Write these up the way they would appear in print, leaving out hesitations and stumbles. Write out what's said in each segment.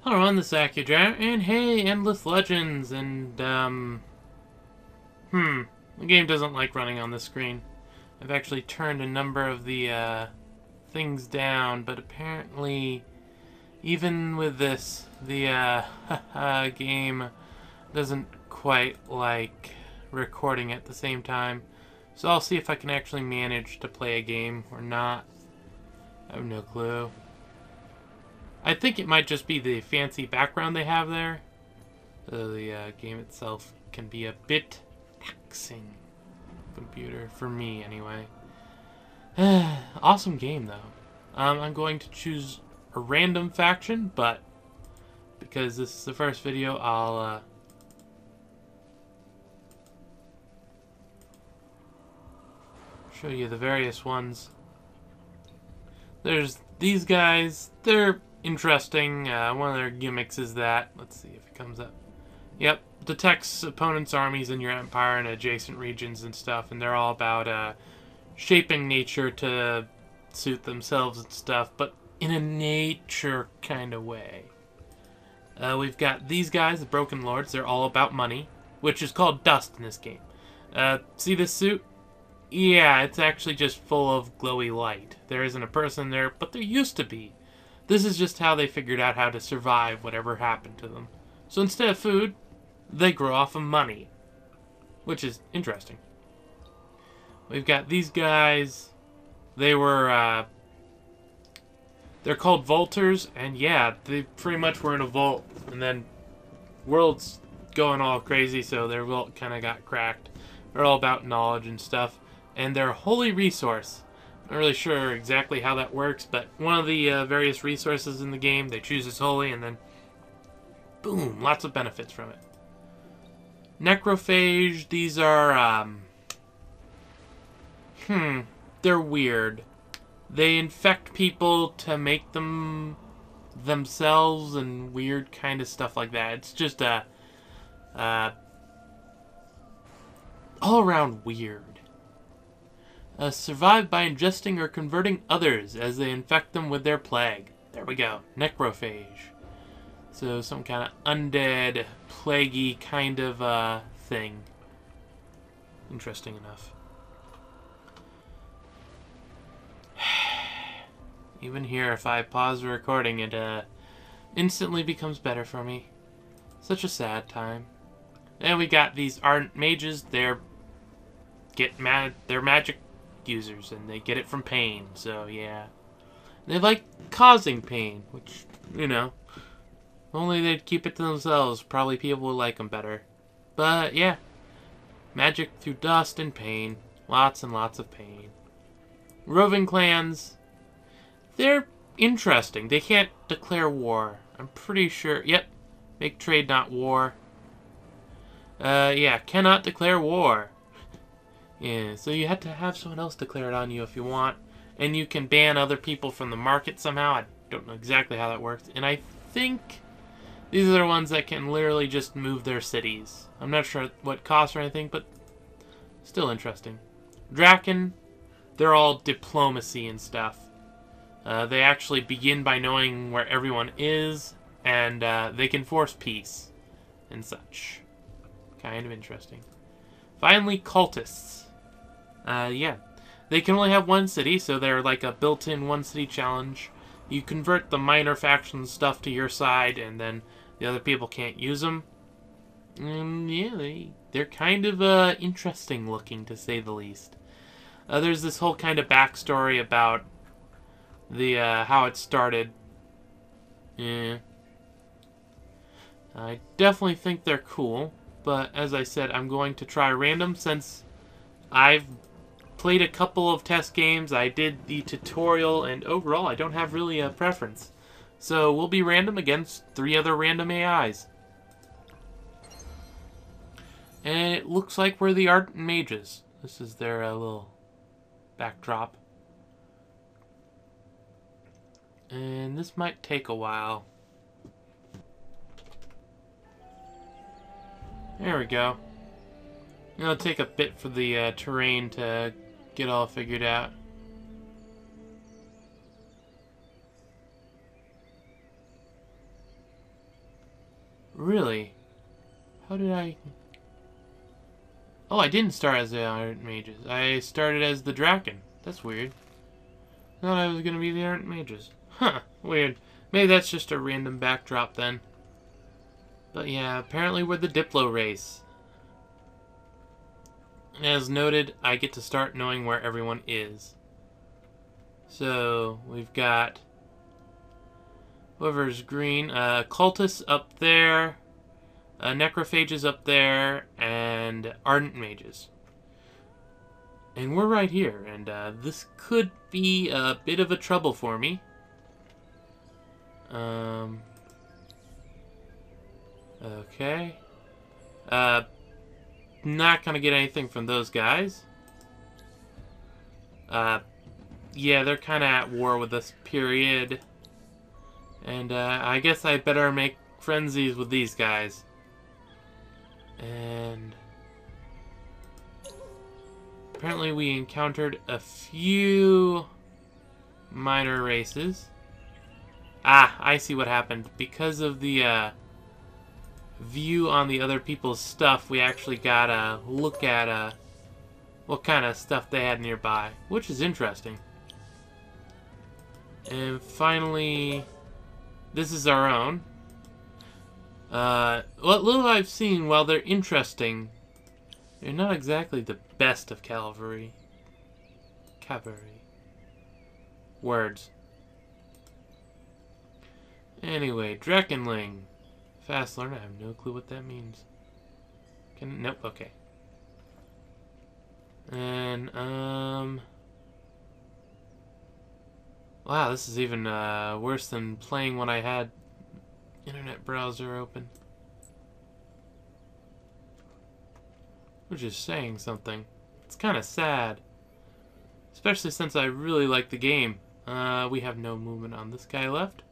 Hello, I'm the Akhier, and hey, Endless Legends, and, the game doesn't like running on the screen. I've actually turned a number of the, things down, but apparently, even with this, the, game doesn't quite like recording at the same time. So I'll see if I can actually manage to play a game or not. I have no clue. I think it might just be the fancy background they have there. The game itself can be a bit taxing. Computer, for me anyway. Awesome game though. I'm going to choose a random faction, but because this is the first video, I'll show you the various ones. There's these guys. They're interesting. One of their gimmicks is that, let's see if it comes up. Yep, detects opponents' armies in your empire and adjacent regions and stuff, and they're all about shaping nature to suit themselves and stuff, but in a nature kind of way. We've got these guys, the Broken Lords. They're all about money, which is called dust in this game. See this suit? Yeah, it's actually just full of glowy light. There isn't a person there, but there used to be. This is just how they figured out how to survive whatever happened to them. So instead of food, they grow off of money, which is interesting. We've got these guys. They're called Vaulters, and yeah, they pretty much were in a vault, and then world's going all crazy, so their vault kind of got cracked. They're all about knowledge and stuff, and they're a holy resource. Not really sure exactly how that works, but one of the various resources in the game, they choose as holy, and then boom, lots of benefits from it. Necrophage, these are, they're weird. They infect people to make them themselves and weird kind of stuff like that. It's just all around weird. Survive by ingesting or converting others as they infect them with their plague. There we go. Necrophage. So some kind of undead, plaguey kind of thing. Interesting enough. Even here, if I pause the recording, it instantly becomes better for me. Such a sad time. And we got these ardent mages. They're magic users, and they get it from pain. So yeah, they like causing pain, which, you know, only they'd keep it to themselves. Probably people would like them better. But yeah, magic through dust and pain. Lots and lots of pain. Roving clans. They're interesting. They can't declare war. I'm pretty sure. Yep. Make trade, not war. Yeah, cannot declare war. Yeah, so you have to have someone else declare it on you if you want. And you can ban other people from the market somehow. I don't know exactly how that works. And I think these are the ones that can literally just move their cities. I'm not sure what costs or anything, but still interesting. Draken, they're all diplomacy and stuff. They actually begin by knowing where everyone is, and they can force peace and such. Kind of interesting. Finally, cultists. Yeah. They can only have one city, so they're like a built-in one-city challenge. You convert the minor faction stuff to your side, and then the other people can't use them. Yeah, they're kind of interesting looking, to say the least. There's this whole kind of backstory about the how it started. Yeah. I definitely think they're cool, but as I said, I'm going to try random since I've played a couple of test games. I did the tutorial, and overall I don't have really a preference. So we'll be random against 3 other random AIs. And it looks like we're the Ardent Mages. This is their little backdrop. And this might take a while. There we go. It'll take a bit for the terrain to get all figured out. Really? How did I... Oh, I didn't start as the Iron Mages. I started as the Draken. That's weird. I thought I was gonna be the Iron Mages. Huh, weird. Maybe that's just a random backdrop then. But yeah, apparently we're the Diplo race. As noted, I get to start knowing where everyone is. So, we've got whoever's green, cultists up there, necrophages up there, and ardent mages. And we're right here, and this could be a bit of a trouble for me. Okay. Not gonna get anything from those guys. Yeah, they're kind of at war with us, period. And I guess I better make frenzies with these guys. And apparently we encountered a few minor races. Ah, I see what happened. Because of the view on the other people's stuff, we actually got a look at what kind of stuff they had nearby, which is interesting. And finally, this is our own. What little I've seen, while they're interesting, they're not exactly the best of cavalry. Words. Anyway, Drakenling. Fast learner, I have no clue what that means. Nope, okay. And, wow, this is even worse than playing when I had internet browser open. Which is saying something. It's kind of sad. Especially since I really like the game. We have no movement on this guy left.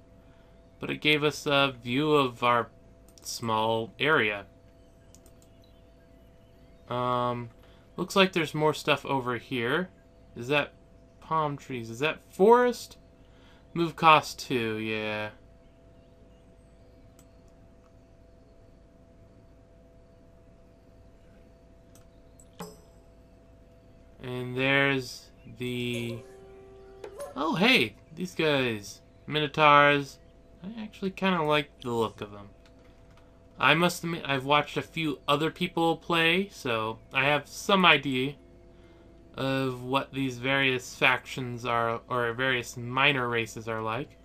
But it gave us a view of our small area. Looks like there's more stuff over here. Is that palm trees? Is that forest? Move cost 2, yeah. And there's the... Oh, hey! These guys. Minotaurs. I actually kind of like the look of them. I must admit, I've watched a few other people play, so I have some idea of what these various factions are, or various minor races are like.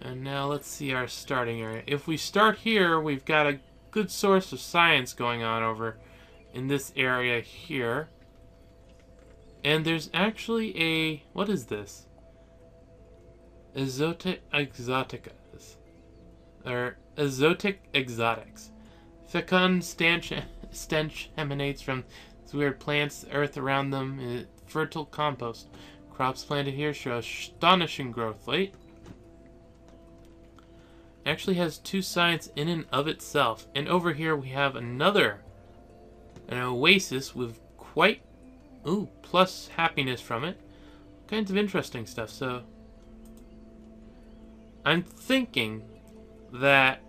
And now let's see our starting area. If we start here, we've got a good source of science going on over in this area here. And there's actually a... What is this? Exotic exoticas. Or exotic exotics. Fecund stench emanates from these weird plants, earth around them, fertile compost. Crops planted here show astonishing growth rate. It actually has 2 science in and of itself. And over here we have an oasis with quite... Ooh, plus happiness from it. Kinds of interesting stuff, so... I'm thinking that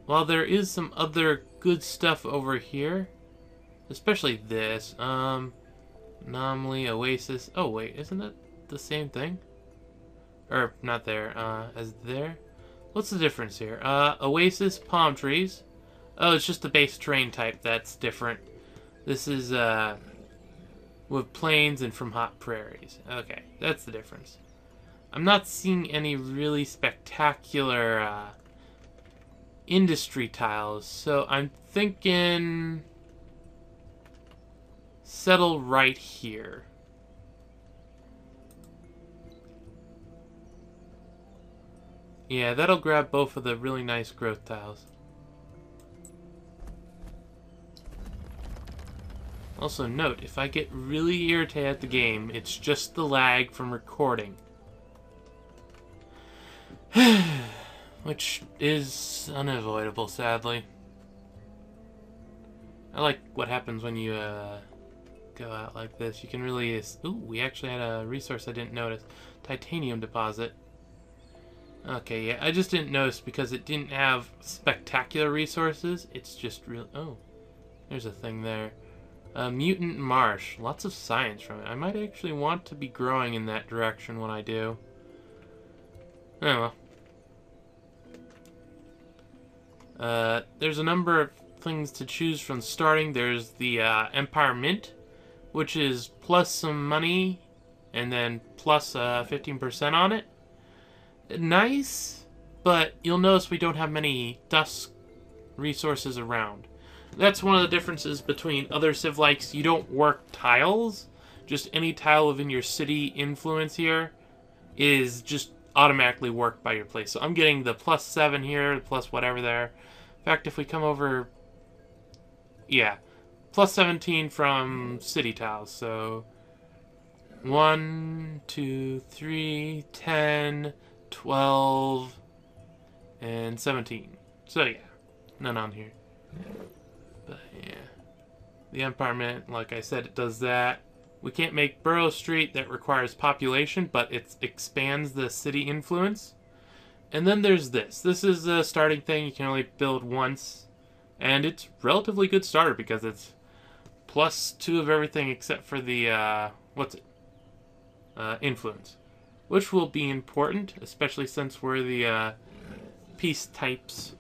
while there is some other good stuff over here, especially this, anomaly, oasis... Oh, wait, isn't that the same thing? Or, not there, as there? What's the difference here? Oasis, palm trees. Oh, it's just the base terrain type that's different. This is, with plains and from hot prairies. Okay, that's the difference. I'm not seeing any really spectacular industry tiles, so I'm thinking settle right here. Yeah, that'll grab both of the really nice growth tiles. Also note, if I get really irritated at the game, it's just the lag from recording. Which is unavoidable, sadly. I like what happens when you go out like this. You can really... Ooh, we actually had a resource I didn't notice. Titanium deposit. Okay, yeah, I just didn't notice because it didn't have spectacular resources. It's just real. Oh, there's a thing there. Mutant marsh. Lots of science from it. I might actually want to be growing in that direction when I do. Oh well. There's a number of things to choose from starting. There's the Empire Mint, which is plus some money and then plus 15% on it. Nice, but you'll notice we don't have many dust resources around. That's one of the differences between other civ-likes. You don't work tiles. Just any tile within your city influence here is just automatically worked by your place. So I'm getting the plus 7 here, plus whatever there. In fact, if we come over... Yeah. Plus 17 from city tiles. So 1, 2, 3, 10, 12, and 17. So yeah. None on here. But yeah. The Empire Mint, like I said, it does that. We can't make Borough Street. That requires population, but it expands the city influence. And then there's this. This is a starting thing. You can only build once. And it's relatively good starter because it's plus 2 of everything except for the, influence. Which will be important, especially since we're the peace types.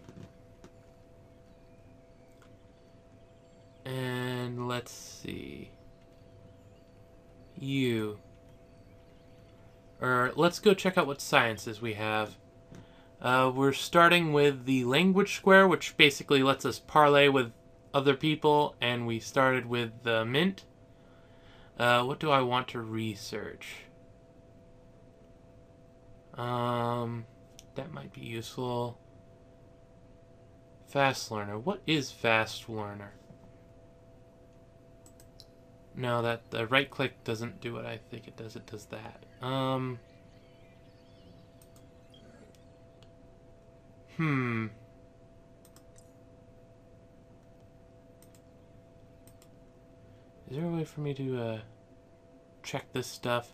And let's see. Let's go check out what sciences we have. We're starting with the language square, which basically lets us parlay with other people, and we started with the mint. What do I want to research? That might be useful. Fast learner. What is fast learner? No, that the right click doesn't do what I think it does. It does that. Is there a way for me to check this stuff?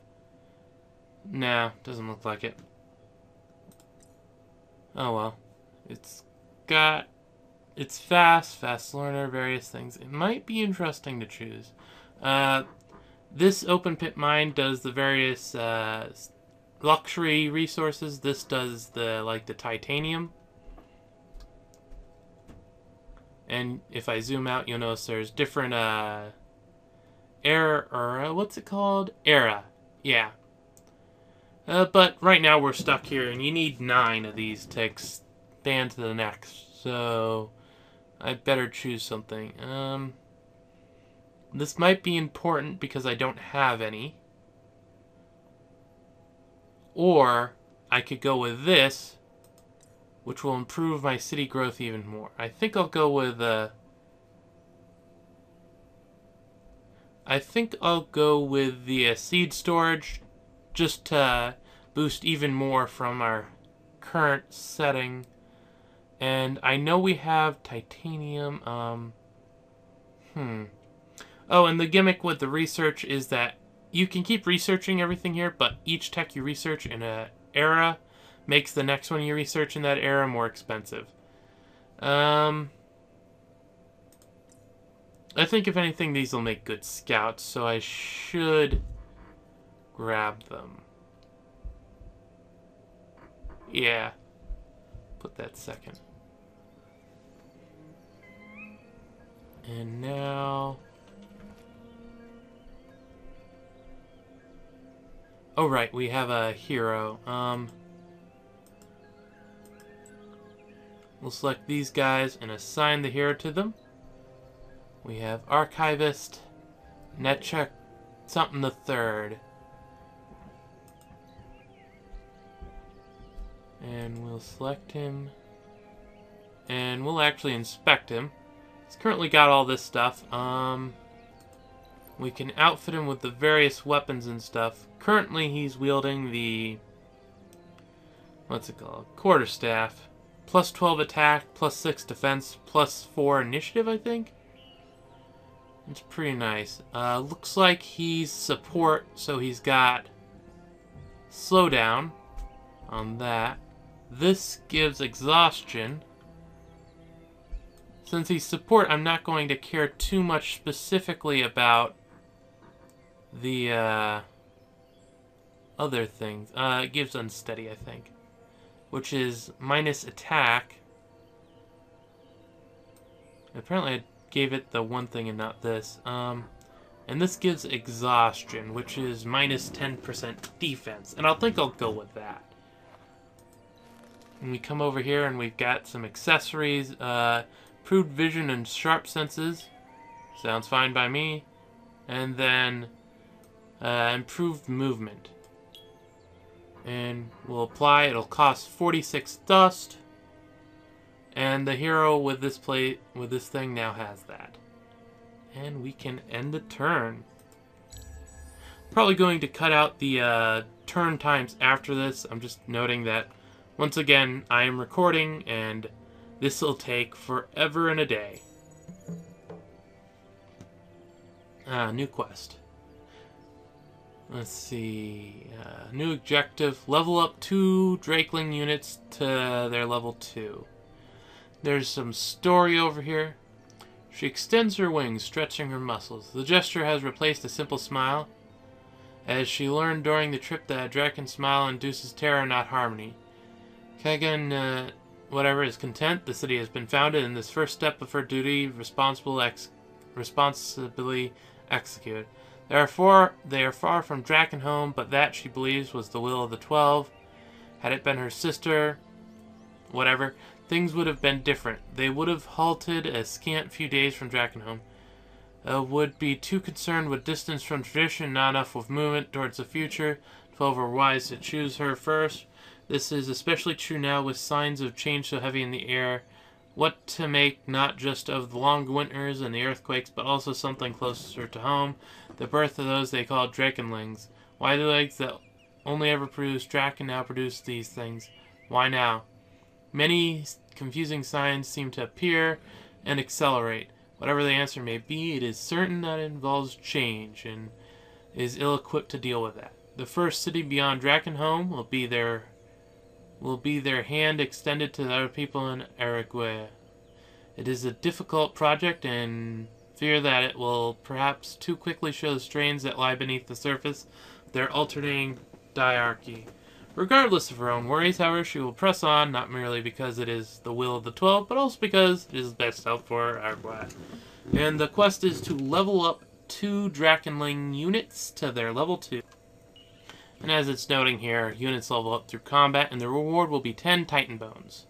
Nah, doesn't look like it. Oh well. It's fast learner, various things. It might be interesting to choose. This open pit mine does the various luxury resources. This does the titanium. And if I zoom out, you'll notice there's different what's it called? Era. Yeah. But right now we're stuck here, and you need 9 of these to expand to the next. So I better choose something. This might be important because I don't have any. Or I could go with this, which will improve my city growth even more. I think I'll go with the seed storage, just to boost even more from our current setting. And I know we have titanium. Oh, and the gimmick with the research is that you can keep researching everything here, but each tech you research in an era makes the next one you research in that era more expensive. I think if anything, these will make good scouts, so I should grab them. Yeah. Put that second. And now... Oh, right, we have a hero. We'll select these guys and assign the hero to them. We have Archivist, Netcheck, something the third. And we'll select him. And we'll actually inspect him. He's currently got all this stuff. We can outfit him with the various weapons and stuff. Currently, he's wielding the... what's it called? Quarterstaff. Plus 12 attack, plus 6 defense, plus 4 initiative, I think? It's pretty nice. Looks like he's support, so he's got slowdown on that. This gives exhaustion. Since he's support, I'm not going to care too much specifically about the other things. It gives unsteady, I think, which is minus attack. Apparently I gave it the one thing and not this. And this gives exhaustion, which is minus 10% defense. And I think I'll go with that. And we come over here and we've got some accessories. Improved vision and sharp senses. Sounds fine by me. And then improved movement. And we'll apply. It'll cost 46 dust. And the hero with this thing now has that. And we can end the turn. Probably going to cut out the turn times after this. I'm just noting that once again I am recording and this will take forever and a day. New quest. Let's see. New objective. Level up 2 Draken units to their level 2. There's some story over here. She extends her wings, stretching her muscles. The gesture has replaced a simple smile. As she learned during the trip that a Draken smile induces terror, not harmony. Kagan, whatever, is content. The city has been founded, and this first step of her duty responsibly executed. They are far from Dragonhome, but that, she believes, was the will of the 12. Had it been her sister, whatever, things would have been different. They would have halted a scant few days from Dragonhome. Would be too concerned with distance from tradition, not enough with movement towards the future. 12 were wise to choose her first. This is especially true now with signs of change so heavy in the air. What to make not just of the long winters and the earthquakes, but also something closer to home. The birth of those they call Drakenlings. Why the legs that only ever produced Draken now produce these things? Why now? Many confusing signs seem to appear and accelerate. Whatever the answer may be, it is certain that it involves change and is ill-equipped to deal with that. The first city beyond Drakenhome will be their hand extended to the other people in Aragwea. It is a difficult project and fear that it will perhaps too quickly show the strains that lie beneath the surface of their alternating diarchy. Regardless of her own worries, however, she will press on, not merely because it is the will of the 12, but also because it is best help for Aragwea. And the quest is to level up 2 Drakenling units to their level 2. And as it's noting here, units level up through combat, and the reward will be 10 Titan Bones,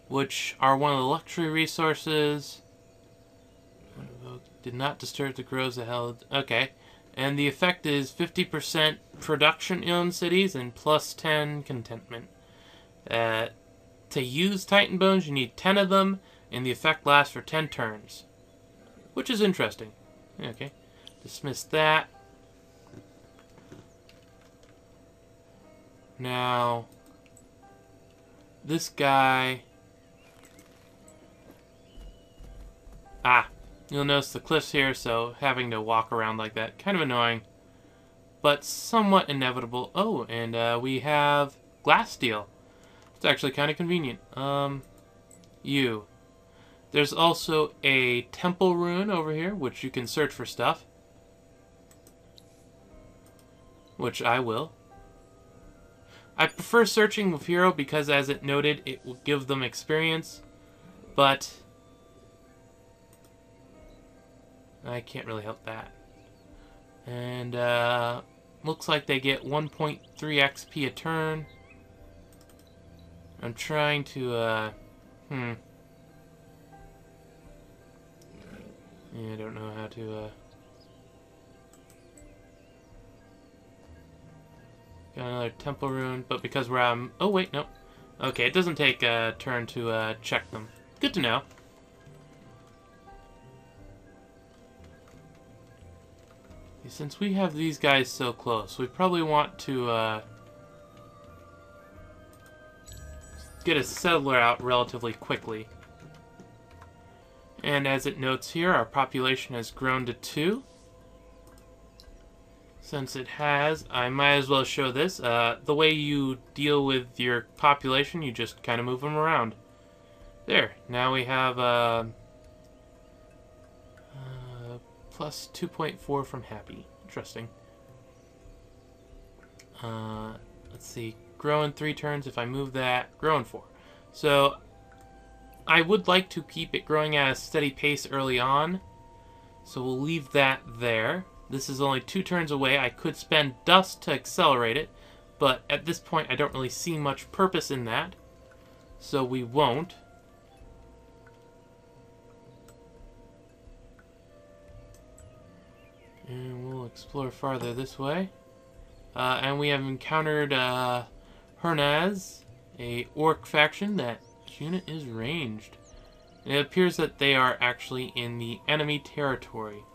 which are one of the luxury resources. Did not disturb the groves that held. Okay. And the effect is 50% production in cities and plus 10 contentment. To use Titan Bones, you need 10 of them, and the effect lasts for 10 turns. Which is interesting. Okay. Dismiss that. Now, this guy... You'll notice the cliffs here, so having to walk around like that, kind of annoying, but somewhat inevitable. Oh, and we have glass steel. It's actually kind of convenient. There's also a temple rune over here, which you can search for stuff. Which I will. I prefer searching with hero because, as it noted, it will give them experience, but I can't really help that. And looks like they get 1.3 XP a turn. I'm trying to yeah, I don't know how to got another temple rune, but because we're oh wait, no. Okay, it doesn't take a turn to check them. Good to know. Since we have these guys so close, we probably want to get a settler out relatively quickly. And as it notes here, our population has grown to 2. Since it has, I might as well show this. The way you deal with your population, you just kind of move them around. There. Now we have plus 2.4 from happy. Interesting. Let's see. Grow in 3 turns. If I move that, grow in 4. So I would like to keep it growing at a steady pace early on. So we'll leave that there. This is only 2 turns away. I could spend dust to accelerate it, but at this point I don't really see much purpose in that. So we won't. And we'll explore farther this way. And we have encountered Hernaz, a orc faction. That unit is ranged. And it appears that they are actually in the enemy territory.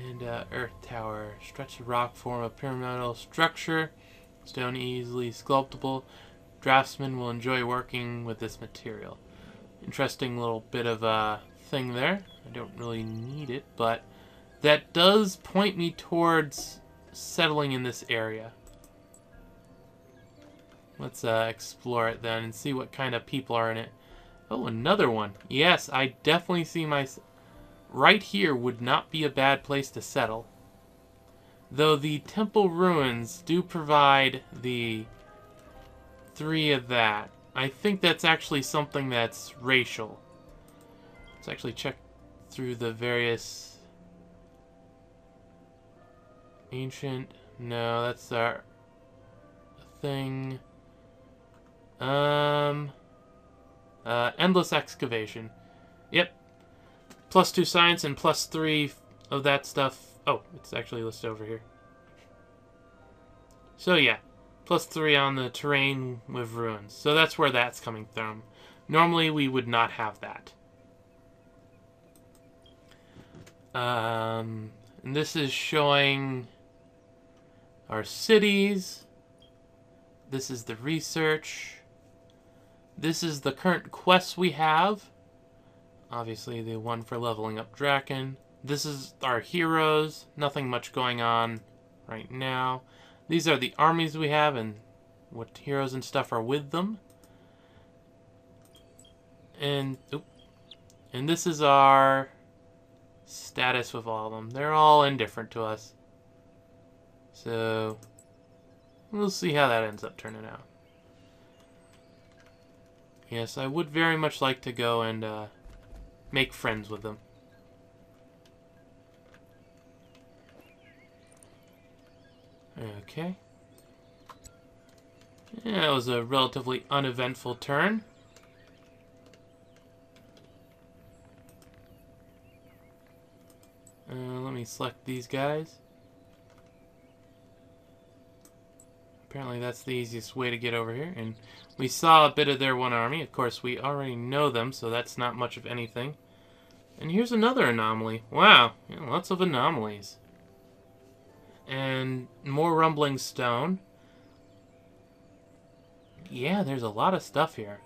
And Earth Tower. Stretch the rock, form a pyramidal structure. Stone easily sculptable. Draftsmen will enjoy working with this material. Interesting little bit of a thing there. I don't really need it, but that does point me towards settling in this area. Let's explore it then and see what kind of people are in it. Oh, another one. Yes, I definitely see myself. Right here would not be a bad place to settle. Though the temple ruins do provide the 3 of that. I think that's actually something that's racial. Let's actually check through the various ancient. No, that's our thing. Endless excavation. Yep. Plus 2 science and plus 3 of that stuff. Oh, it's actually listed over here. So yeah, plus 3 on the terrain with ruins. So that's where that's coming from. Normally we would not have that. And this is showing our cities. This is the research. This is the current quests we have. Obviously the one for leveling up Draken. This is our heroes. Nothing much going on right now. These are the armies we have and what heroes and stuff are with them. And this is our status with all of them. They're all indifferent to us. So we'll see how that ends up turning out. Yes, I would very much like to go and make friends with them. Okay. Yeah, it was a relatively uneventful turn. Let me select these guys. Apparently that's the easiest way to get over here. And we saw a bit of their one army. Of course, we already know them, so that's not much of anything. And here's another anomaly. Wow, yeah, lots of anomalies. And more rumbling stone. Yeah, there's a lot of stuff here.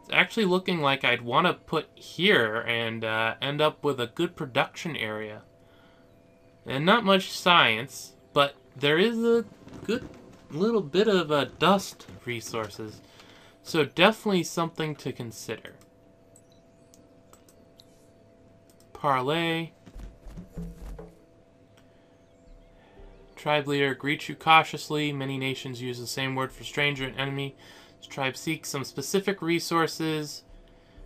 It's actually looking like I'd want to put here and end up with a good production area. And not much science, but there is a good little bit of dust resources. So definitely something to consider. Parlay. Tribe leader greets you cautiously. Many nations use the same word for stranger and enemy. This tribe seeks some specific resources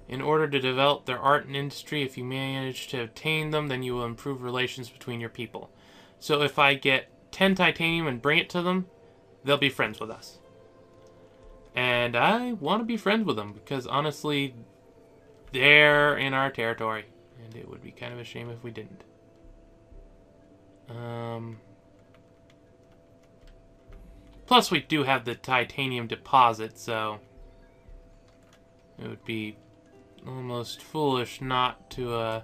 in order to develop their art and industry. If you manage to obtain them, then you will improve relations between your people. So if I get 10 titanium and bring it to them, they'll be friends with us. And I want to be friends with them because honestly, they're in our territory. And it would be kind of a shame if we didn't. Plus, we do have the titanium deposit, so it would be almost foolish not to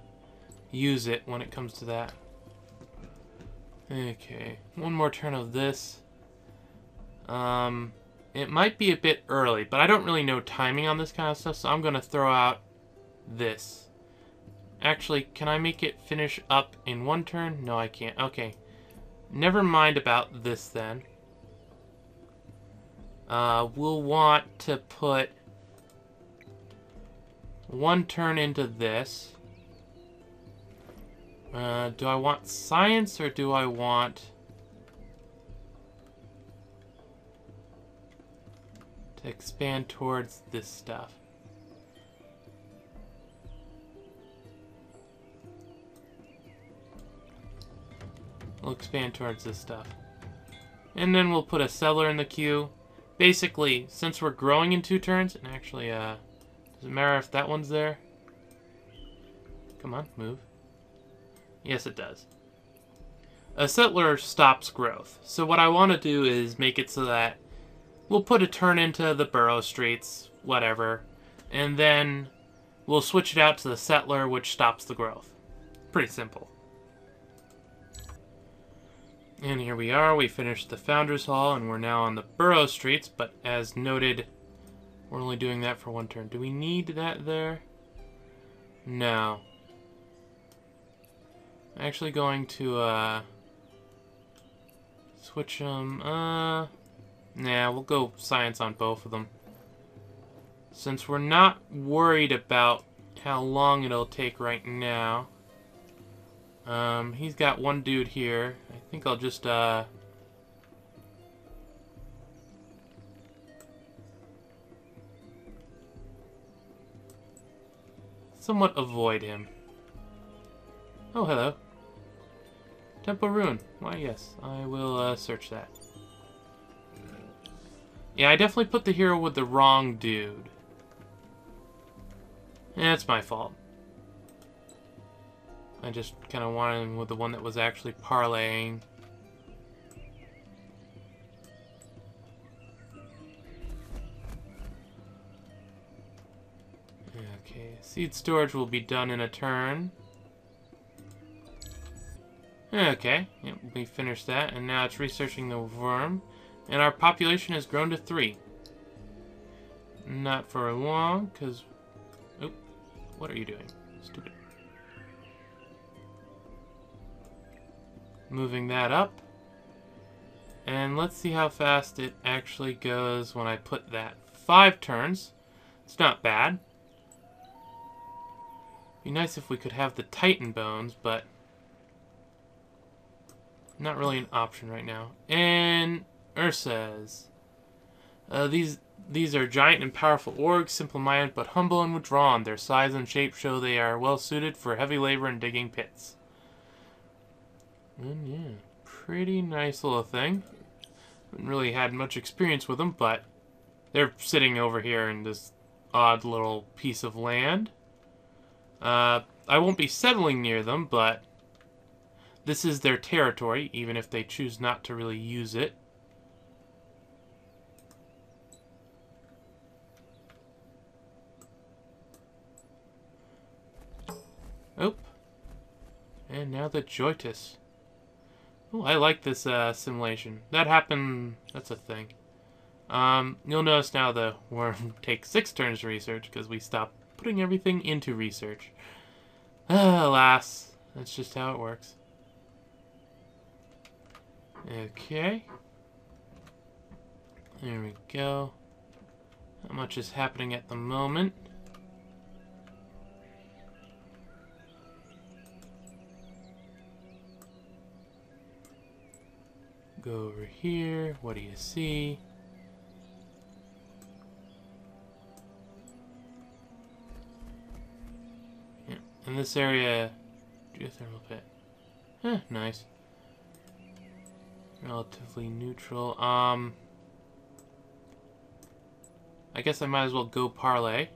use it when it comes to that. Okay, one more turn of this. It might be a bit early, but I don't really know timing on this kind of stuff, so I'm going to throw out this. Actually, can I make it finish up in one turn? No, I can't. Okay. Never mind about this then. We'll want to put 1 turn into this. Do I want science or do I want to expand towards this stuff? We'll expand towards this stuff. And then we'll put a settler in the queue. Basically, since we're growing in 2 turns, and actually, does it matter if that one's there? Come on, move. Yes, it does. A settler stops growth. So what I want to do is make it so that we'll put a turn into the burrow streets, whatever, and then we'll switch it out to the settler, which stops the growth. Pretty simple. And here we are, we finished the Founders Hall, and we're now on the burrow streets, but as noted, we're only doing that for 1 turn. Do we need that there? No. I'm actually going to, switch them, nah, we'll go science on both of them. Since we're not worried about how long it'll take right now, he's got 1 dude here. I think I'll just, somewhat avoid him. Oh, hello. Temple Ruin. Why, yes. I will, search that. Yeah, I definitely put the hero with the wrong dude. Yeah, it's my fault. I just kind of wanted him with the one that was actually parlaying. Okay, seed storage will be done in a turn. Okay, yep, we finished that, and now it's researching the worm, and our population has grown to 3. Not for long, because... Oop, what are you doing? Stupid. Moving that up. And let's see how fast it actually goes when I put that. 5 turns. It's not bad. Be nice if we could have the Titan bones, but not really an option right now. And Ursa's. These are giant and powerful orcs, simple-minded but humble and withdrawn. Their size and shape show they are well suited for heavy labor and digging pits. And yeah, pretty nice little thing. Haven't really had much experience with them, but they're sitting over here in this odd little piece of land. I won't be settling near them, but this is their territory, even if they choose not to really use it. Oh. And now the Joitus. Oh, I like this simulation. That happened... That's a thing. You'll notice now the worm takes 6 turns to research because we stopped putting everything into research. Alas, that's just how it works. Okay. There we go. Not much is happening at the moment. Go over here. What do you see? Yeah, in this area, geothermal pit. Nice. Relatively neutral. I guess I might as well go parlay.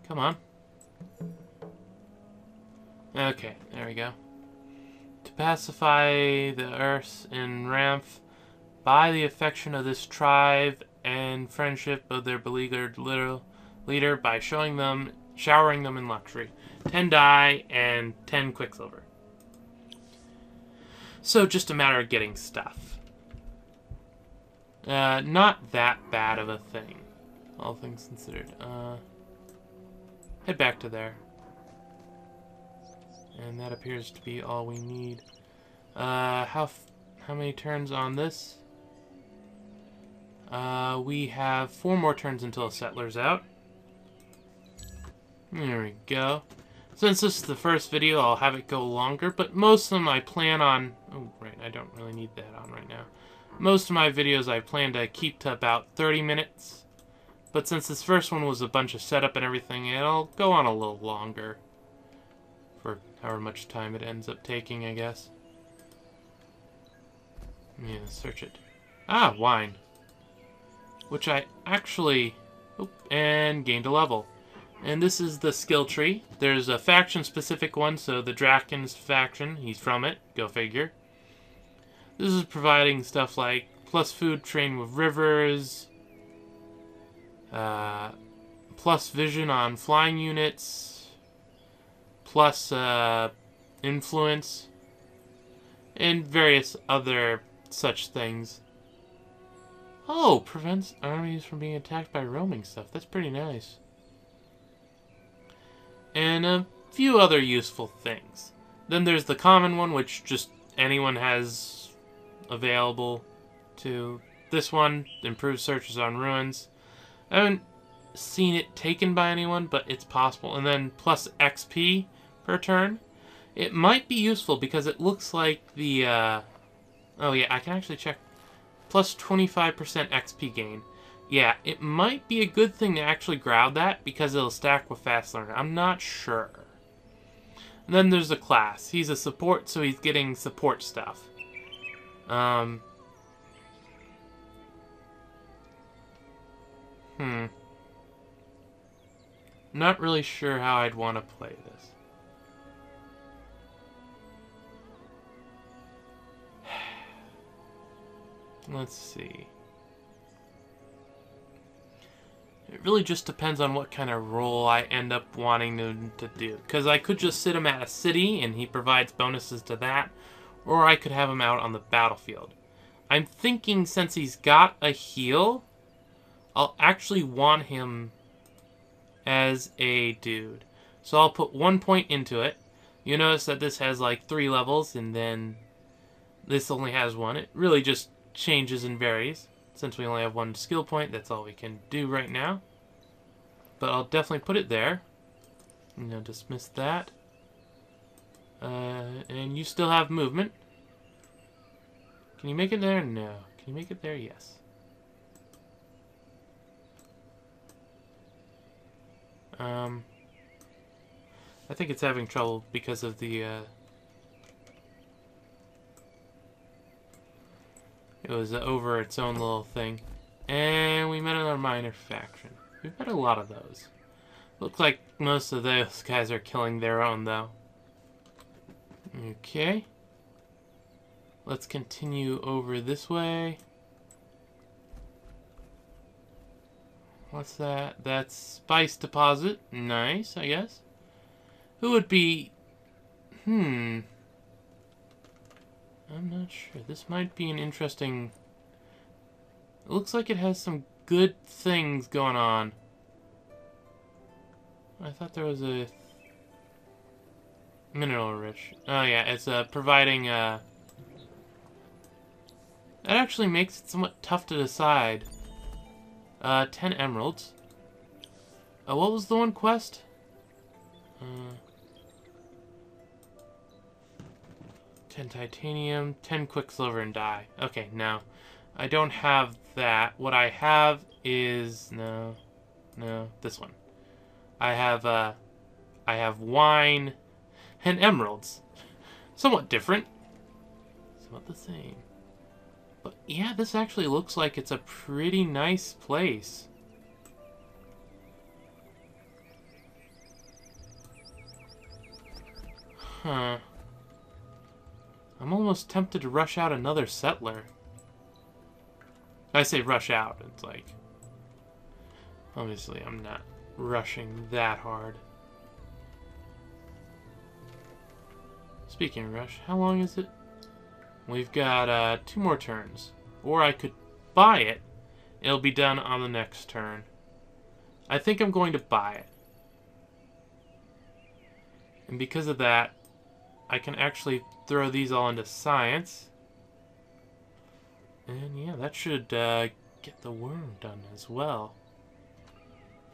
Come on. Okay, there we go. To pacify the Earths in Ramph, by the affection of this tribe and friendship of their beleaguered leader, by showering them in luxury. 10 dye and 10 quicksilver. So just a matter of getting stuff. Not that bad of a thing, all things considered. Head back to there. And that appears to be all we need. How many turns on this? We have 4 more turns until a settler's out. There we go. Since this is the first video, I'll have it go longer, but most of them I plan on... Oh, right, I don't really need that on right now. Most of my videos I plan to keep to about 30 minutes. But since this first one was a bunch of setup and everything, it'll go on a little longer. For however much time it ends up taking, I guess. Yeah, search it. Ah, wine. Which I actually... Oh, and gained a level. And this is the skill tree. There's a faction-specific one, so the Draken's faction, he's from it. Go figure. This is providing stuff like plus food, train with rivers, plus vision on flying units, plus influence, and various other such things. Oh, prevents armies from being attacked by roaming stuff. That's pretty nice. And a few other useful things. Then there's the common one, which just anyone has available to. This one improves searches on ruins. I haven't seen it taken by anyone, but it's possible. And then plus XP per turn. It might be useful because it looks like the... oh yeah, I can actually check. Plus 25% XP gain. Yeah, it might be a good thing to actually grab that because it'll stack with Fast Learner. I'm not sure. And then there's the class. He's a support, so he's getting support stuff. Not really sure how I'd want to play this. Let's see. It really just depends on what kind of role I end up wanting to do. Because I could just sit him at a city and he provides bonuses to that. Or I could have him out on the battlefield. I'm thinking since he's got a heal, I'll actually want him as a dude. So I'll put 1 point into it. You notice that this has like 3 levels and then this only has 1. It really just changes and varies. Since we only have 1 skill point, that's all we can do right now. But I'll definitely put it there. Now dismiss that. And you still have movement. Can you make it there? No. Can you make it there? Yes. I think it's having trouble because of the... It was over its own little thing. And we met another minor faction. We've met a lot of those. Looks like most of those guys are killing their own, though. Okay. Let's continue over this way. What's that? That's spice deposit. Nice, I guess. Who would be... I'm not sure. This might be an interesting... It looks like it has some good things going on. I thought there was a... Mineral rich. Oh yeah, it's providing... That actually makes it somewhat tough to decide. 10 emeralds. What was the one quest? 10 titanium, 10 quicksilver and dye. Okay, now I don't have that. What I have is no, this one. I have wine and emeralds. Somewhat different. Somewhat the same. But yeah, this actually looks like it's a pretty nice place. Huh. I'm almost tempted to rush out another settler. I say rush out, it's like... Obviously, I'm not rushing that hard. Speaking of rush, how long is it? We've got 2 more turns. Or I could buy it, it'll be done on the next turn. I think I'm going to buy it. And because of that, I can actually throw these all into science. And yeah, that should get the worm done as well.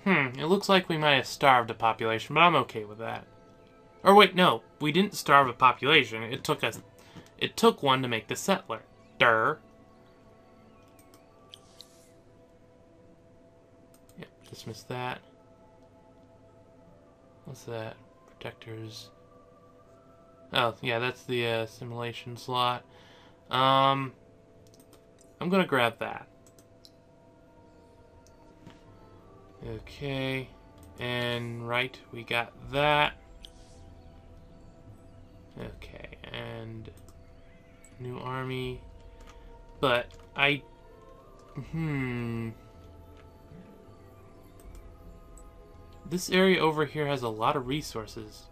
It looks like we might have starved a population, but I'm okay with that. Or wait, no, we didn't starve a population. It took one to make the settler. Durr. Yep, dismiss that. What's that? Protectors. Oh, yeah, that's the assimilation slot. I'm gonna grab that. Okay, and right, we got that. Okay, and new army. But this area over here has a lot of resources.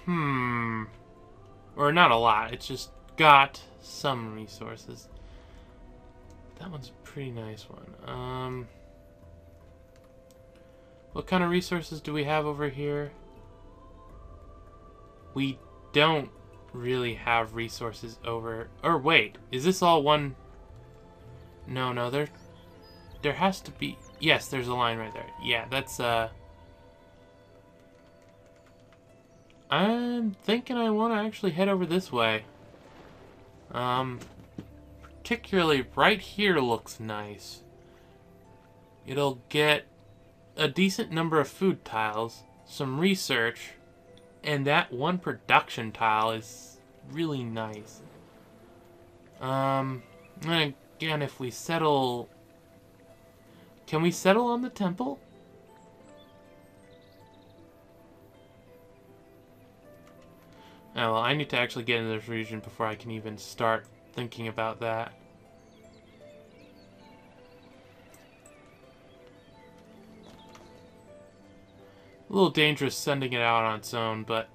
Or not a lot, it's just got some resources. That one's a pretty nice one. What kind of resources do we have over here? We don't really have resources over... Or wait, is this all one... No, there has to be... Yes, there's a line right there. Yeah, that's, I'm thinking I want to actually head over this way. Particularly right here looks nice. It'll get a decent number of food tiles, some research, and that one production tile is really nice. And again, if we settle... Can we settle on the temple? Oh, well, I need to actually get into this region before I can even start thinking about that. A little dangerous sending it out on its own, but...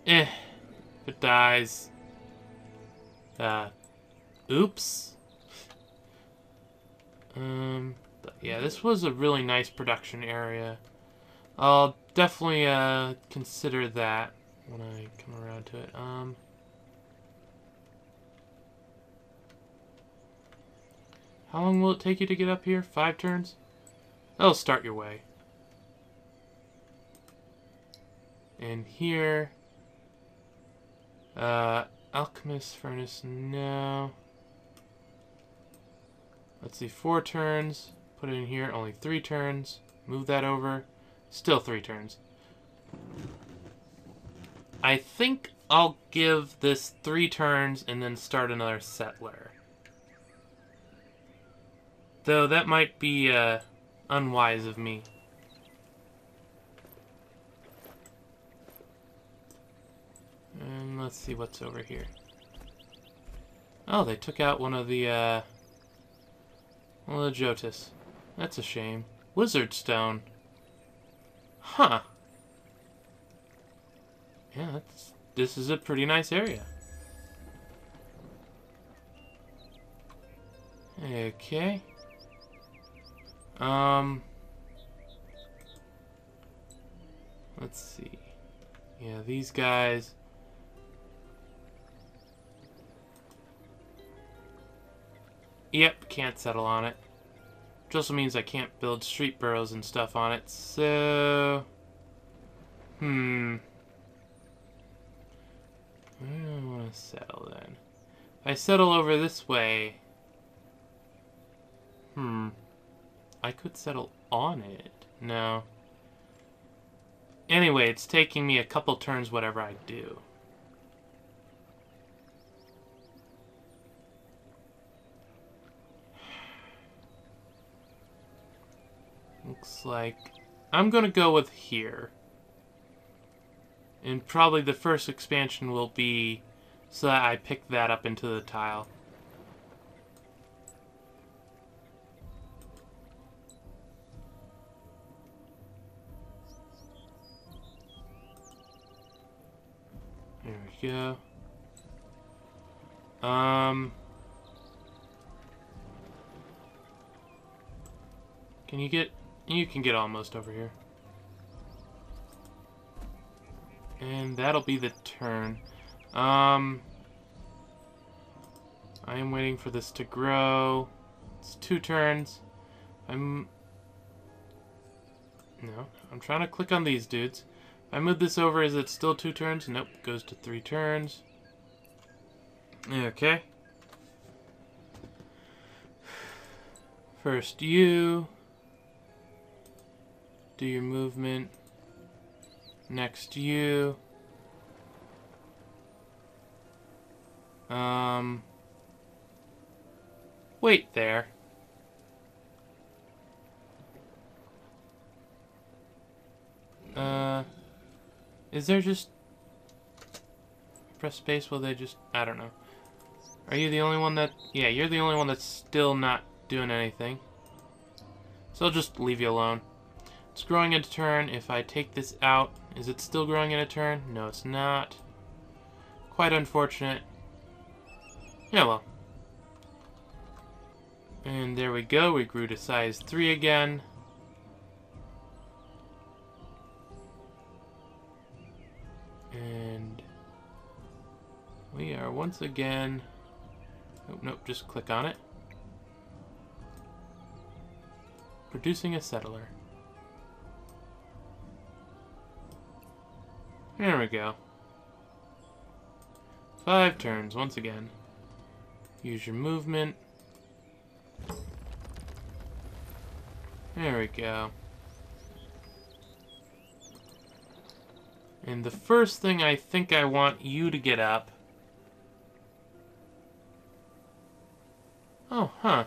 if it dies... oops. But yeah, this was a really nice production area. I'll definitely, consider that when I come around to it. How long will it take you to get up here? 5 turns? That'll start your way. And here... Alchemist Furnace, no. Let's see, 4 turns. Put it in here, only 3 turns. Move that over. Still 3 turns. I think I'll give this 3 turns and then start another settler. Though that might be unwise of me. And let's see what's over here. Oh, they took out one of the Jotus. That's a shame. Wizard Stone. Huh. Yeah, this is a pretty nice area. Okay. Let's see. Yeah, these guys... Yep, can't settle on it. Which also means I can't build street burrows and stuff on it, so... I don't want to settle then. If I settle over this way... I could settle on it. No. Anyway, it's taking me a couple turns whatever I do. Looks like I'm gonna go with here. And probably the first expansion will be so that I pick that up into the tile. There we go. Can you get... You can get almost over here. And that'll be the turn. I am waiting for this to grow. It's 2 turns. No, I'm trying to click on these dudes. If I move this over, is it still 2 turns? Nope, goes to 3 turns. Okay. First you. Do your movement. Next you. Wait there. Is there just... Press space, will they just... I don't know. Are you the only one that... Yeah, you're the only one that's still not doing anything. So I'll just leave you alone. It's growing in a turn. If I take this out, is it still growing in a turn? No, it's not. Quite unfortunate. Yeah, well. And there we go. We grew to size 3 again. And we are once again... Oh, nope, just click on it. Producing a settler. There we go. 5 turns, once again. Use your movement. There we go. And the first thing I think I want you to get up... Oh, huh.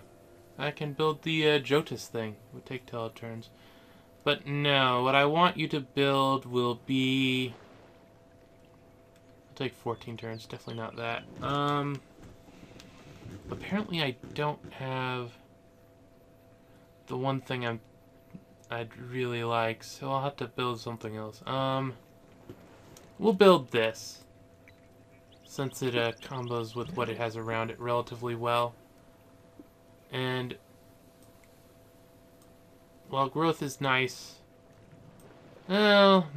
I can build the Jotus thing. It would take 12 turns. But no, what I want you to build will be... It'll take 14 turns, definitely not that. Apparently I don't have the one thing I'd really like, so I'll have to build something else. We'll build this, since it combos with what it has around it relatively well. And while growth is nice, well,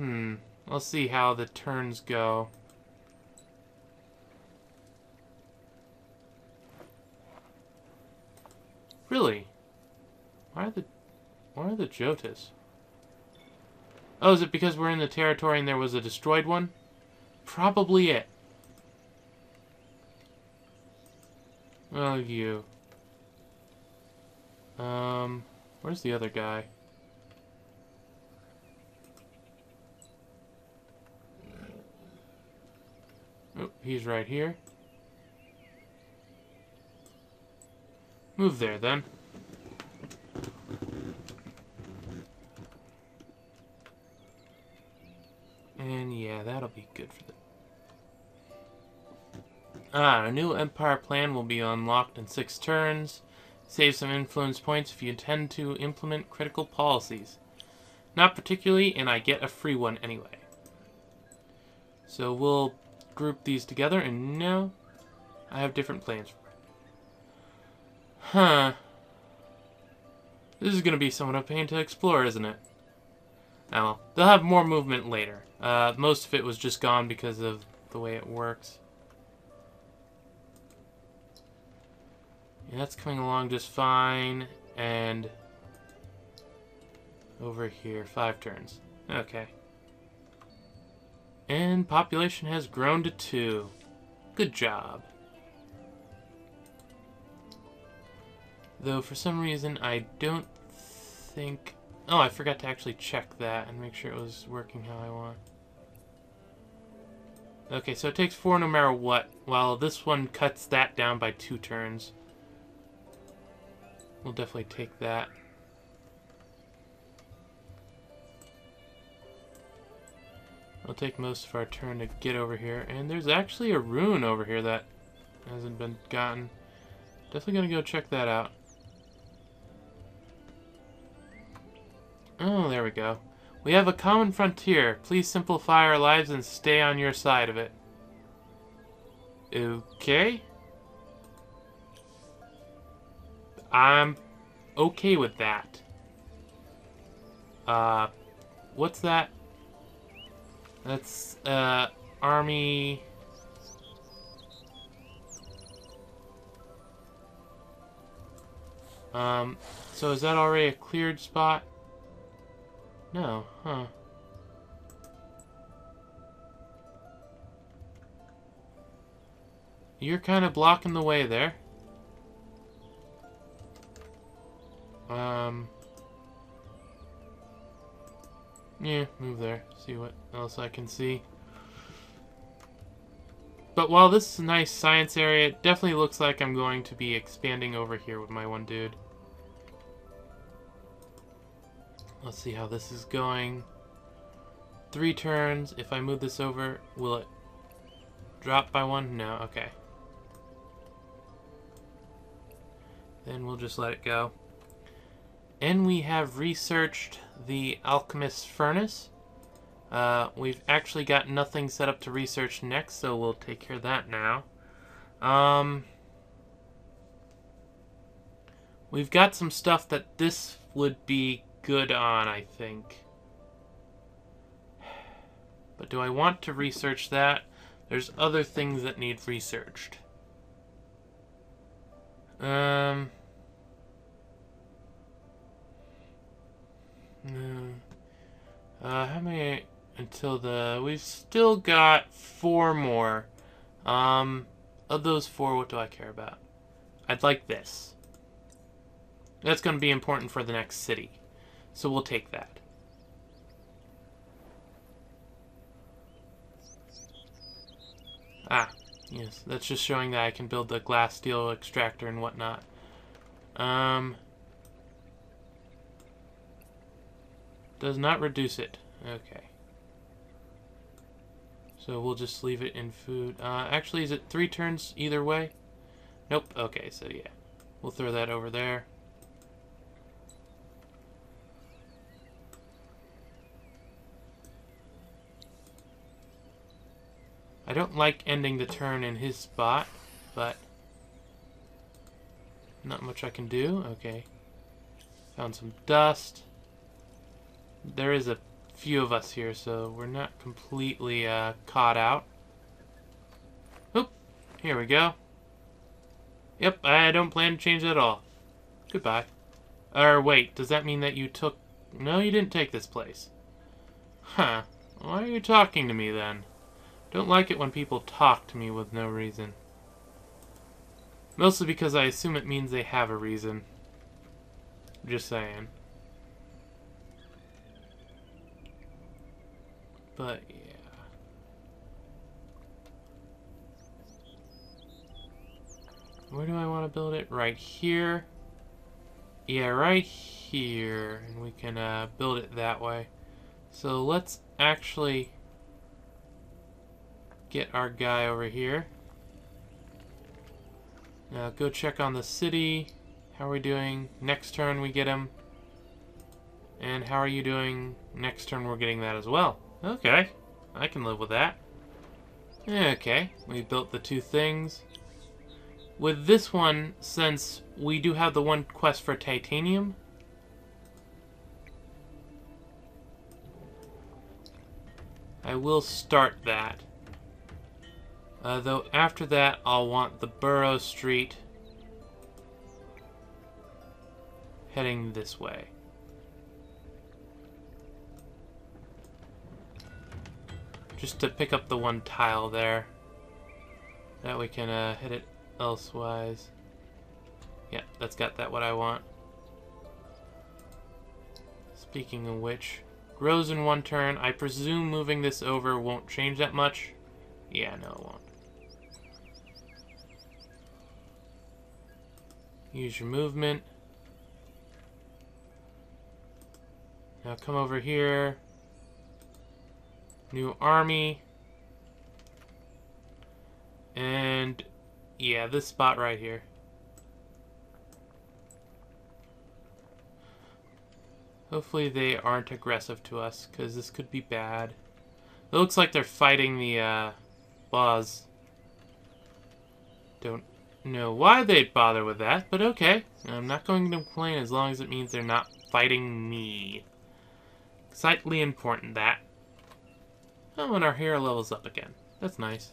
I'll see how the turns go. Really? Why are the Jotus? Oh, is it because we're in the territory and there was a destroyed one? Probably it. Oh, you. Where's the other guy? Oh, he's right here. Move there, then. And yeah, that'll be good for the... a new Empire plan will be unlocked in 6 turns. Save some influence points if you intend to implement critical policies. Not particularly, and I get a free one anyway. So we'll group these together, and now I have different plans for it. Huh. This is going to be somewhat of a pain to explore, isn't it? Oh, well, they'll have more movement later. Most of it was just gone because of the way it works. Yeah, that's coming along just fine. And over here, 5 turns. Okay. And population has grown to 2. Good job. Though for some reason I don't think... Oh, I forgot to actually check that and make sure it was working how I want. Okay, so it takes 4 no matter what, while this one cuts that down by 2 turns. We'll definitely take that. It'll take most of our turn to get over here. And there's actually a rune over here that hasn't been gotten. Definitely gonna go check that out. Oh, there we go. We have a common frontier. Please simplify our lives and stay on your side of it. Okay. I'm okay with that. What's that? That's, army... So is that already a cleared spot? No, huh. You're kind of blocking the way there. Yeah, move there. See what else I can see. But while this is a nice science area, it definitely looks like I'm going to be expanding over here with my one dude. Let's see how this is going. 3 turns. If I move this over, will it drop by 1? No, okay. Then we'll just let it go. And we have researched the alchemist's furnace. We've actually got nothing set up to research next, so we'll take care of that now. We've got some stuff that this would be good on, I think. But do I want to research that? There's other things that need researched. No. How many until the... We've still got 4 more. Of those 4, what do I care about? I'd like this. That's going to be important for the next city. So we'll take that. Ah, yes. That's just showing that I can build the glass steel extractor and whatnot. Does not reduce it. Okay. So we'll just leave it in food. Actually, is it 3 turns either way? Nope. Okay, so yeah. We'll throw that over there. I don't like ending the turn in his spot, but not much I can do. Okay. Found some dust. There is a few of us here, so we're not completely caught out. Oop, here we go. Yep, I don't plan to change that at all. Goodbye. Or wait, does that mean that you took... No, you didn't take this place. Huh. Why are you talking to me then? Don't like it when people talk to me with no reason. Mostly because I assume it means they have a reason. Just saying. But, yeah. Where do I want to build it? Right here. Yeah, right here. And we can build it that way. So let's actually get our guy over here. Now go check on the city. How are we doing? Next turn we get him. And how are you doing? Next turn we're getting that as well. Okay, I can live with that. Okay, we built the 2 things. With this one, since we do have the 1 quest for titanium, I will start that. Though after that, I'll want the Burrow Street heading this way. Just to pick up the 1 tile there. That we can hit it elsewise. Yeah, that's got that what I want. Speaking of which, grows in 1 turn. I presume moving this over won't change that much. Yeah, no it won't. Use your movement. Now come over here. New army. And yeah, this spot right here. Hopefully they aren't aggressive to us, because this could be bad. It looks like they're fighting the boss. Don't know why they'd bother with that, but okay. I'm not going to complain as long as it means they're not fighting me. Slightly important, that. Oh, and our hero levels up again. That's nice.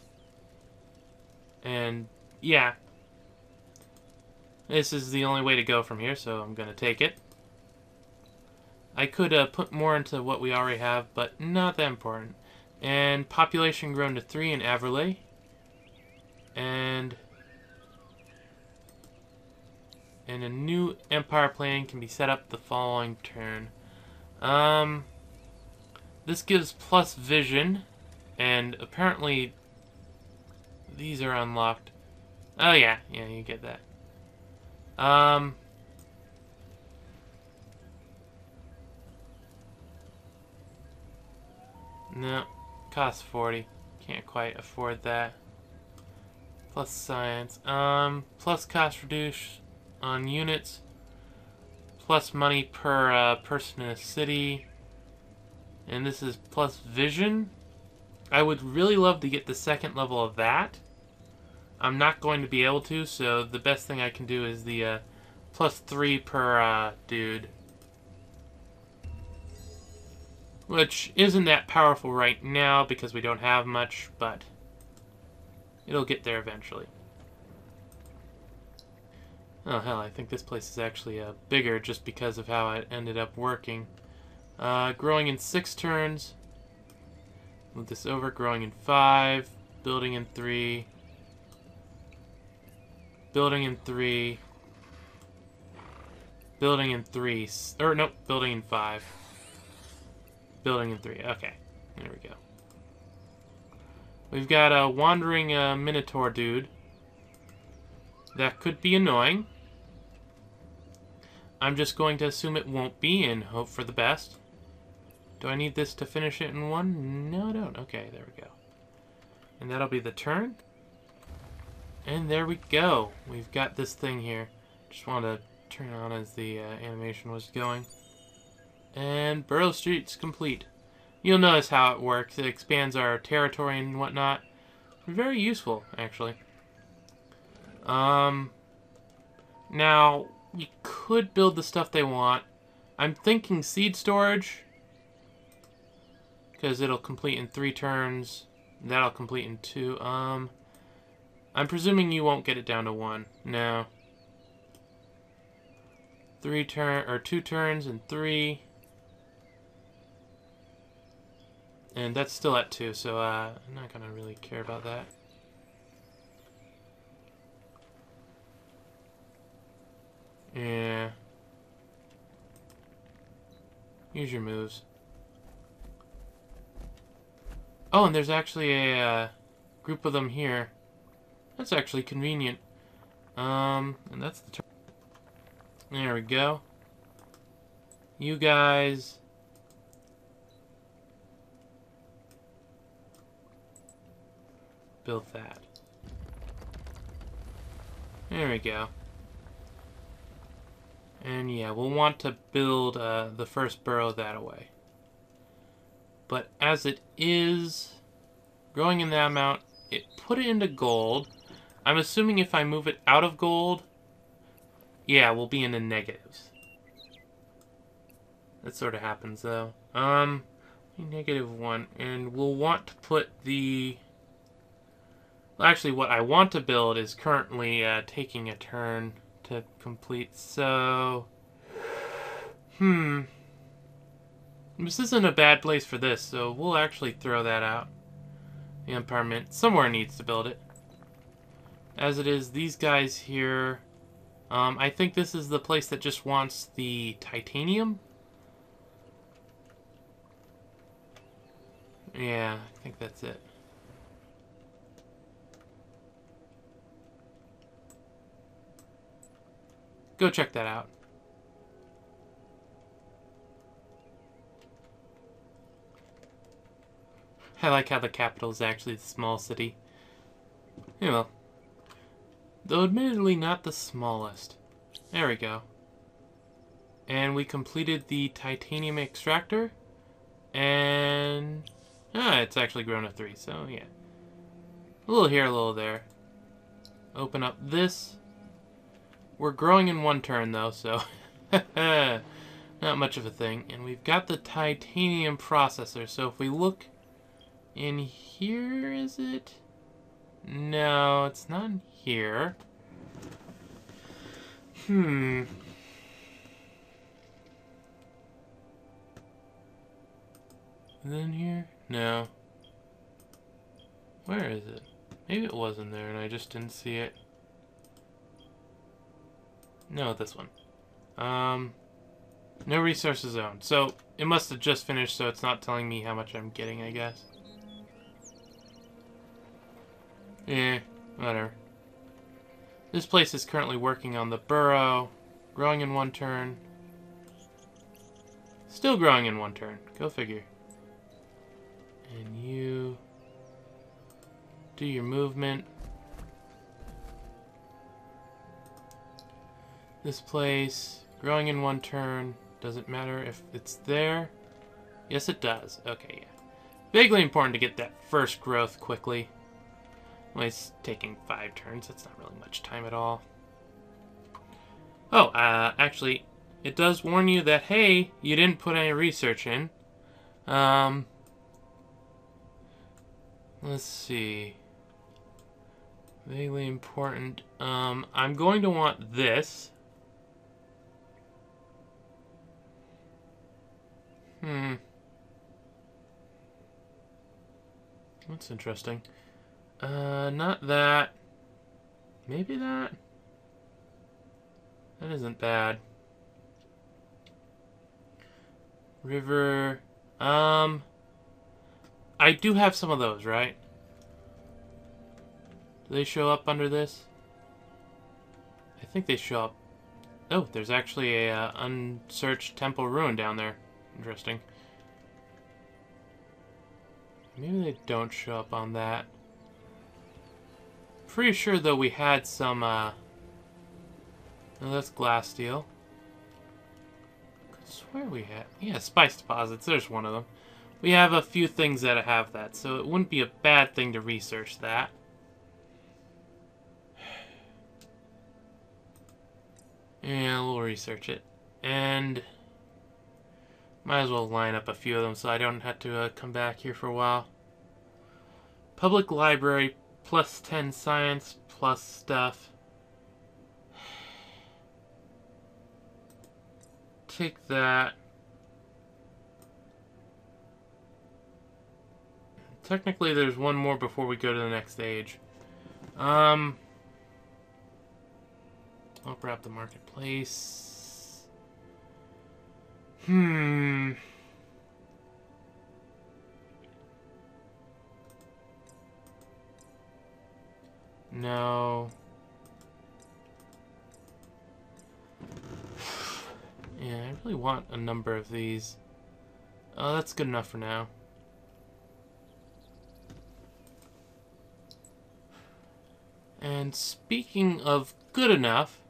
And, yeah. This is the only way to go from here, so I'm going to take it. I could put more into what we already have, but not that important. And population grown to 3 in Averley. And a new empire plan can be set up the following turn. This gives plus vision, and apparently these are unlocked. Oh yeah, you get that. No, costs 40. Can't quite afford that. Plus science. Plus cost reduce on units. Plus money per person in a city. And this is plus vision. I would really love to get the second level of that. I'm not going to be able to, so the best thing I can do is the plus 3 per dude. Which isn't that powerful right now because we don't have much, but it'll get there eventually. Oh hell, I think this place is actually bigger just because of how it ended up working. Growing in 6 turns. Move this over, growing in 5. Building in 3. Building in 3. Building in 3. Or, nope, building in 5. Building in 3. Okay, there we go. We've got a wandering Minotaur dude. That could be annoying. I'm just going to assume it won't be and hope for the best. Do I need this to finish it in 1? No, I don't. Okay, there we go. And that'll be the turn. And there we go. We've got this thing here. Just wanted to turn it on as the animation was going. And Borough Street's complete. You'll notice how it works. It expands our territory and whatnot. Very useful, actually. Now, you could build the stuff they want. I'm thinking seed storage. Because it'll complete in 3 turns. That'll complete in 2. I'm presuming you won't get it down to 1. No. 2 turns and 3. And that's still at 2, so I'm not gonna really care about that. Yeah. Use your moves. Oh, and there's actually a group of them here. That's actually convenient. And that's the turn. There we go. You guys build that. There we go. And yeah, we'll want to build the first borough that way. But as it is growing in that amount, put it into gold. I'm assuming if I move it out of gold, yeah, we'll be in the negatives. That sort of happens though. -1, and we'll want to put the... Well, actually, what I want to build is currently taking a turn to complete, so... This isn't a bad place for this, so we'll actually throw that out. The Empire Mint. Somewhere needs to build it. As it is, these guys here... I think this is the place that just wants the titanium. Yeah, I think that's it. Go check that out. I like how the capital is actually the small city. Yeah, well. Though admittedly not the smallest. There we go. And we completed the titanium extractor. And... it's actually grown to 3, so yeah. A little here, a little there. Open up this. We're growing in 1 turn, though, so not much of a thing. And we've got the titanium processor, so if we look in here, is it? No, it's not in here. Is it in here? No. Where is it? Maybe it was in there and I just didn't see it. No, this one. No resources zoned. So, it must have just finished, so it's not telling me how much I'm getting, I guess. Whatever. This place is currently working on the burrow. Growing in 1 turn. Still growing in 1 turn. Go figure. And you do your movement. This place, growing in 1 turn. Doesn't matter if it's there. Yes, it does. Okay, yeah. Vaguely important to get that first growth quickly. Well, it's taking 5 turns. That's not really much time at all. Oh, actually, it does warn you that, hey, you didn't put any research in. Let's see. Vaguely important. I'm going to want this. That's interesting. Not that. Maybe that? That isn't bad. River. I do have some of those, right? Do they show up under this? I think they show up. Oh, there's actually a unsearched temple ruin down there. Interesting. Maybe they don't show up on that. Pretty sure, though, we had some, oh, that's glass steel. Could swear we had... Yeah, spice deposits. There's one of them. We have a few things that have that, so it wouldn't be a bad thing to research that. Yeah, we'll research it. And might as well line up a few of them so I don't have to come back here for a while. Public library, plus 10 science, plus stuff. Take that. Technically, there's one more before we go to the next stage. I'll grab the marketplace. No. Yeah, I really want a number of these. Oh, that's good enough for now. And speaking of good enough,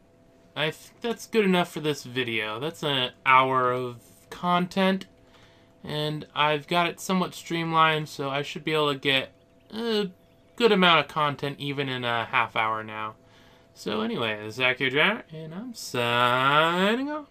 I think that's good enough for this video. That's an hour of content, and I've got it somewhat streamlined, so I should be able to get a good amount of content even in a half hour now. So anyway, this is Akhier, and I'm signing off.